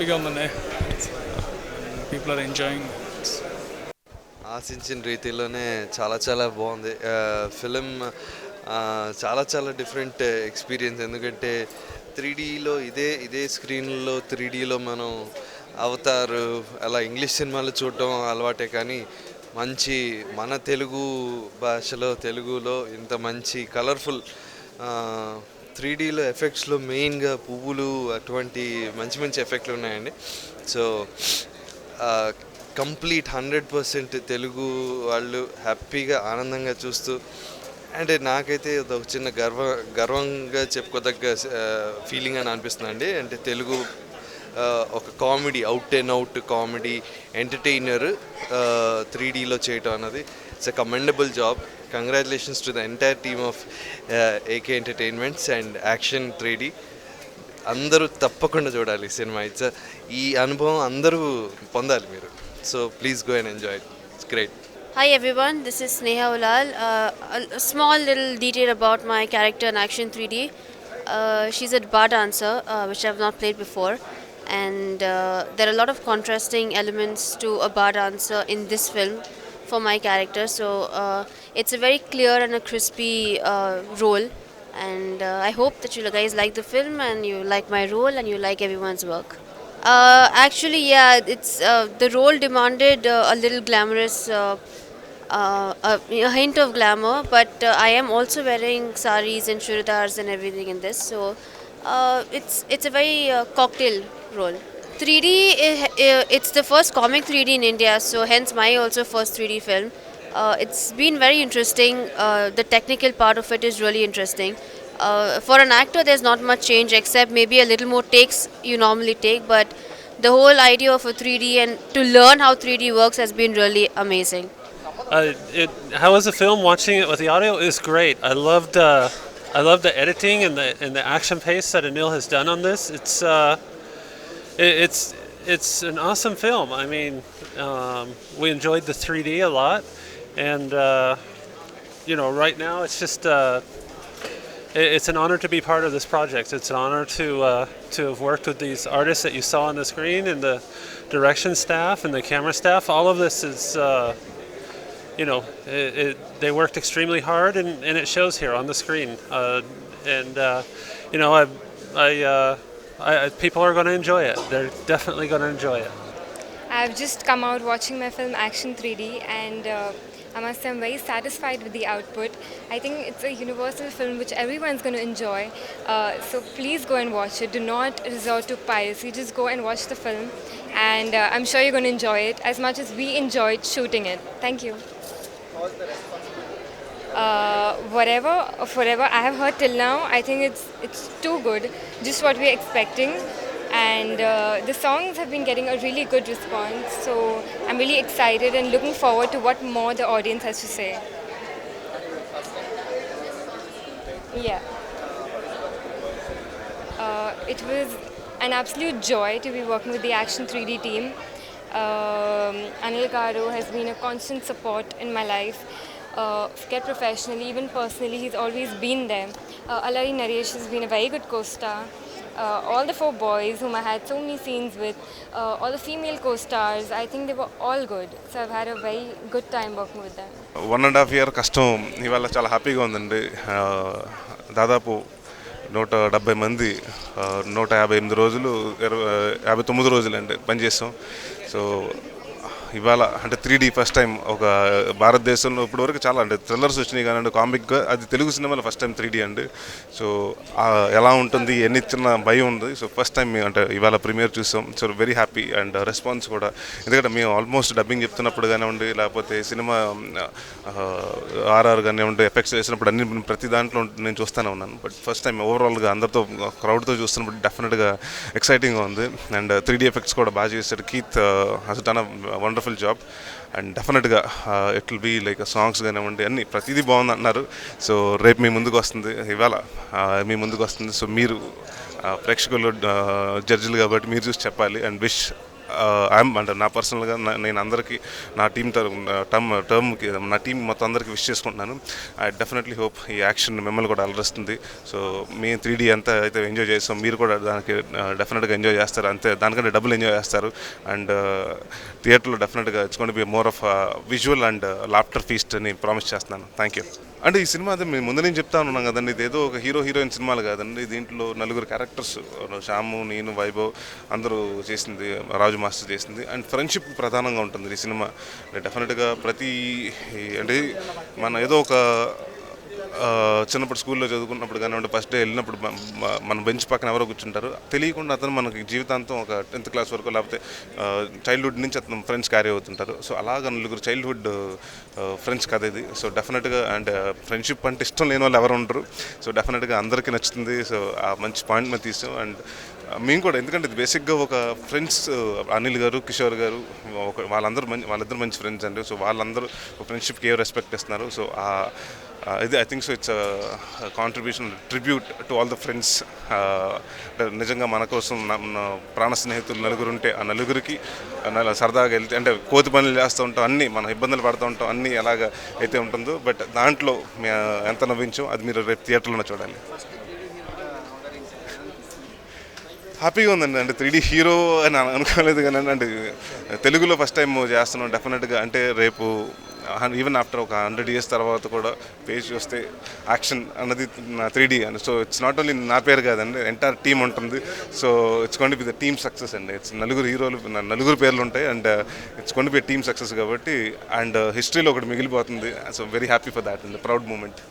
హ్యాపీగా ఉంది. People are enjoying. ఆశించిన రీతిలోనే చాలా చాలా బాగుంది ఫిలిం. చాలా చాలా డిఫరెంట్ ఎక్స్పీరియన్స్. ఎందుకంటే 3Dలో ఇదే స్క్రీన్లో 3Dలో మనం అవతారు అలా ఇంగ్లీష్ సినిమాలు చూడటం అలవాటే, కానీ మంచి మన తెలుగు భాషలో తెలుగులో ఇంత మంచి కలర్ఫుల్ 3Dలో ఎఫెక్ట్స్లో మెయిన్గా పువ్వులు అటువంటి మంచి మంచి ఎఫెక్ట్లు ఉన్నాయండి. సో కంప్లీట్ 100% తెలుగు వాళ్ళు హ్యాపీగా ఆనందంగా చూస్తూ, అంటే నాకైతే ఒక చిన్న గర్వంగా చెప్పుకోదగ్గ ఫీలింగ్ అని అనిపిస్తుంది అండి. అంటే తెలుగు ఒక comedy out and out comedy entertainer 3Dలో చేయటం అన్నది it's a commendable job. Congratulations to the entire team of AK entertainments and action 3D. అందరూ తప్పకుండా చూడాలి సినిమా. ఈ అనుభవం అందరూ పొందాలి మీరు. So please go and enjoy it. It's great. Hi everyone, this is Sneha Ulal. A small little detail about my character in Action 3D. She's a bar dancer, which I've not played before, and there are a lot of contrasting elements to a bar dancer in this film for my character. So it's a very clear and a crispy role, and I hope that you guys like the film and you like my role and you like everyone's work. Actually, yeah, it's the role demanded a little glamorous, a hint of glamour, but I am also wearing saris and churidars and everything in this, so it's a very cocktail role. 3D, it's the first comic 3D in India, so hence my also first 3D film. It's been very interesting. The technical part of it is really interesting. For an actor, there's not much change except maybe a little more takes you normally take, but the whole idea of a 3D and to learn how 3D works has been really amazing. How was the film? Watching it with the audio is great. I loved the editing and the action pace that Anil has done on this. It's an awesome film. I mean, we enjoyed the 3D a lot, and right now it's just. It's an honor to be part of this project. It's an honor to have worked with these artists that you saw on the screen and the direction staff and the camera staff. All of this is, they worked extremely hard, and it shows here on the screen. People are going to enjoy it. They're definitely going to enjoy it. I've just come out watching my film Action 3D, and I must say I'm very satisfied with the output. I think it's a universal film which everyone's going to enjoy. So please go and watch it. Do not resort to piracy. Just go and watch the film, and I'm sure you're going to enjoy it as much as we enjoyed shooting it. Thank you. Whatever I have heard till now, I think it's too good. Just what we're expecting. And the songs have been getting a really good response, so I'm really excited and looking forward to what more the audience has to say. Yeah, it was an absolute joy to be working with the Action 3D team. Anil Garu has been a constant support in my life, get professionally, even personally, he's always been there. Alari Naresh has been a very good co-star. All the 4 boys whom I had so many scenes with, all the female co-stars, I think they were all good. So I've had a very good time working with them. 1.5 year కష్టం ఇవాళ చాలా హ్యాపీగా ఉందండి. దాదాపు 170 మంది 158 రోజులు 59 రోజులు అండి పనిచేస్తాం. సో ఇవాళ అంటే 3D ఫస్ట్ టైం ఒక భారతదేశంలో ఇప్పటివరకు చాలా అంటే థ్రిల్లర్స్ వచ్చినాయి కానీ కామిక్గా అది తెలుగు సినిమాలో ఫస్ట్ టైం 3D అండి. సో ఎలా ఉంటుంది ఎన్ని చిన్న భయం ఉంది. సో ఫస్ట్ టైం మేము అంటే ఇవాళ ప్రీమియర్ చూసాం. So very happy and response కూడా, ఎందుకంటే మేము ఆల్మోస్ట్ డబ్బింగ్ చెప్తున్నప్పుడు కానివ్వండి, లేకపోతే సినిమా ఆర్ఆర్ కానివ్వండి, ఎఫెక్ట్స్ వేసినప్పుడు అన్ని ప్రతి దాంట్లో నేను చూస్తూనే ఉన్నాను. బట్ ఫస్ట్ టైం ఓవరాల్గా అందరితో క్రౌడ్తో చూస్తున్నప్పుడు డెఫినెట్గా ఎక్సైటింగ్గా ఉంది. అండ్ 3D ఎఫెక్ట్స్ కూడా బాగా చేశాడు Keith. Has done wonderful job and డెఫినెట్గా it will be like songs కానివ్వండి అన్నీ ప్రతిదీ బాగుంది అంటున్నారు. సో రేపు మీ ముందుకు వస్తుంది, ఇవాళ మీ ముందుకు వస్తుంది. సో మీరు ప్రేక్షకులు జడ్జిలు కాబట్టి మీరు చూసి చెప్పాలి అండ్ విష్ ఐఎమ్ అంటే నా పర్సనల్గా నేను అందరికీ నా టీం టర్మ్కి నా టీం మొత్తం అందరికీ విష్ చేసుకుంటున్నాను. ఐ డెఫినెట్లీ హోప్ ఈ యాక్షన్ మిమ్మల్ని కూడా అలరిస్తుంది. సో మీ 3D అంతా అయితే ఎంజాయ్ చేస్తాం, మీరు కూడా దానికి డెఫినెట్గా ఎంజాయ్ చేస్తారు, అంతే దానికంటే డబుల్ ఎంజాయ్ చేస్తారు. అండ్ థియేటర్లో డెఫినెట్గా it's going to be more of visual and laughter feast అని ప్రామిస్ చేస్తున్నాను. Thank you. అంటే ఈ సినిమా అదే మేము ముందు నుంచి చెప్తా ఉన్నాం కదండి, ఇది ఏదో ఒక హీరోయిన్ సినిమాలు కాదండి. దీంట్లో 4 క్యారెక్టర్స్, శ్యాము, నేను, వైభవ్ అందరూ చేసింది, రాజు మాస్టర్ చేసింది. అండ్ ఫ్రెండ్షిప్ ప్రధానంగా ఉంటుంది ఈ సినిమా. డెఫినెట్గా ప్రతి అంటే మన ఏదో ఒక చిన్నప్పుడు స్కూల్లో చదువుకున్నప్పుడు కానివ్వండి, ఫస్ట్ డే వెళ్ళినప్పుడు మన బెంచ్ పక్కన ఎవరో కూర్చుంటారు, తెలియకుండా అతను మనకి జీవితాంతం ఒక 10th క్లాస్ వరకు లేకపోతే చైల్డ్హుడ్ నుంచి అతను ఫ్రెండ్స్ క్యారీ అవుతుంటారు. సో అలాగ 4 చైల్డ్హుడ్ ఫ్రెండ్స్ కథ ఇది. సో డెఫినెట్గా అండ్ ఫ్రెండ్షిప్ అంటే ఇష్టం లేని వాళ్ళు ఎవరు ఉండరు. సో డెఫినెట్గా అందరికీ నచ్చుతుంది. సో ఆ మంచి పాయింట్ మీద తీసాం. అండ్ మేము కూడా, ఎందుకంటే ఇది బేసిక్గా ఒక ఫ్రెండ్స్, అనిల్ గారు, కిషోర్ గారు వాళ్ళిద్దరు మంచి ఫ్రెండ్స్ అండి. సో వాళ్ళందరూ ఫ్రెండ్షిప్కి ఏ రెస్పెక్ట్ ఇస్తున్నారు. సో ఇది I think so it's contribution, tribute to all the friends. నిజంగా మన కోసం ప్రాణ స్నేహితులు 4 ఉంటే ఆ 4కి సరదాగా వెళ్తే, అంటే కోతి పనులు చేస్తూ ఉంటాం, అన్నీ మన ఇబ్బందులు పడుతూ ఉంటాం, అన్నీ ఎలాగ అయితే ఉంటుందో, బట్ దాంట్లో ఎంత నవ్వించో అది మీరు రేపు థియేటర్లోనే చూడాలి. హ్యాపీగా ఉందండి. అంటే 3D హీరో అని అనుకోలేదు కానీ అంటే తెలుగులో ఫస్ట్ టైం చేస్తున్నాం. డెఫినెట్గా అంటే రేపు ఈవెన్ ఆఫ్టర్ ఒక 100 years తర్వాత కూడా పేజ్ చూస్తే యాక్షన్ అన్నది 3D అని. సో ఇట్స్ నాట్ ఓన్లీ నా పేరు కాదండి, ఎంటైర్ టీమ్ ఉంటుంది. So it's going to be the team success అండి. ఇట్స్ 4 హీరోలు, 4 పేర్లు ఉంటాయి. And it's going to be team success కాబట్టి, అండ్ హిస్టరీలో ఒకటి మిగిలిపోతుంది. So very happy for that and proud moment.